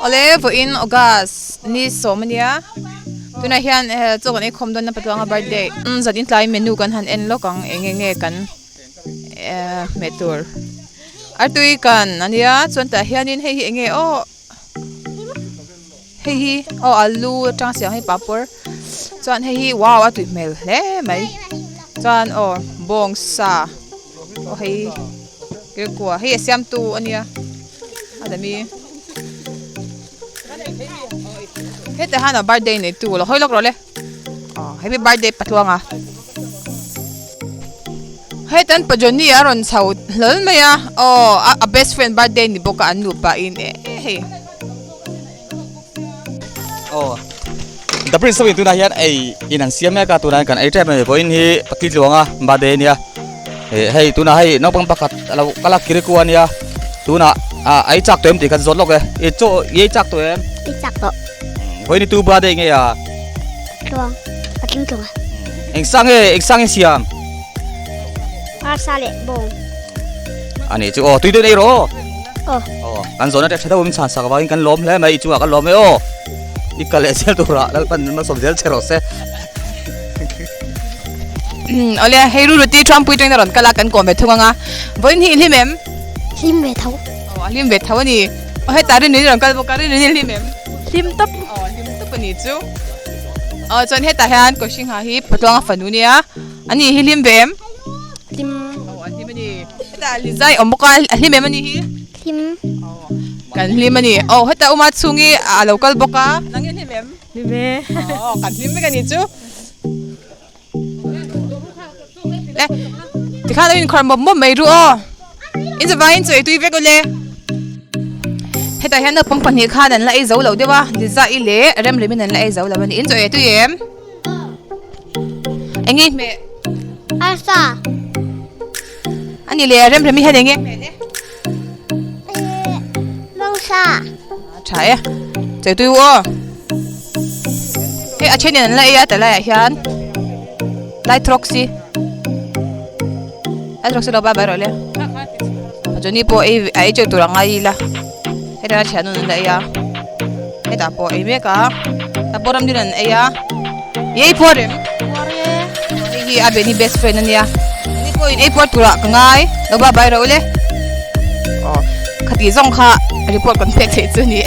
Ole vo in August ni somania tuna hian chokan ekhawmna na Tluanga birthday zadin tlai menu kan han en lokang engenge kan metur artui kan ania chonta hianin hei enge o hei alu tang siang hei papur chuan hei wow atui mel hle mai chuan bong sa hei ke kwa hei siam tu ania adami hete hana birthday ni tu lo hoilok role happy birthday Tluanga hetan pajoni aron saut lol maya a best friend birthday ni boka anu pa in hey the prince of tuna hian ai in an siam ka tuna kan ai trap me ko in hi Tluanga birthday nia hey tuna hai no pang pakat alo kala kiri ku ania tuna ai chak to em ti kan zot lok e cho ye chak to em chak to ko ni tu birthday nge ya Tluang aking tunga eng sang siam sale bong ani chu tui de nei ro kan zona te thada um chan sa ka kan lom hle mai chu ka lom me ikale sel tu ra dal pan ma som del chero se ole heiru ruti tram pui teng ron kala kan ko me thunga voin hi limem lim ve thau lim ve thau ni he tari ni ron kal bokari ni limem lim top ni chu chon he ta han ko sing ha hi Tluanga fanunia ani hi lim vem lim limani ta lizai omoka limem ani hi lim kan limani heta uma chungi a local boka nang limem lime kan lim ka ni chu le tikha in khar mom mai ru in the vine so tu ve ko le heta hian na pang pani kha dan la ei zo lo dewa liza i le rem remin an la ei zo lo ni in so tu yem engi me asa ani le rem remi he denge mangsa chae chai tu wo he a chen an la ei ta la hian lai troxy lo ba ba ro le ajoni po ai che tu ranga i la hera chanu na ya eta po ai me ka ta poram dinan ya yei porem hi abeni best friend ania ni ko in airport tura ngai lo ba bai ro le khati zong kha report contact che chu ni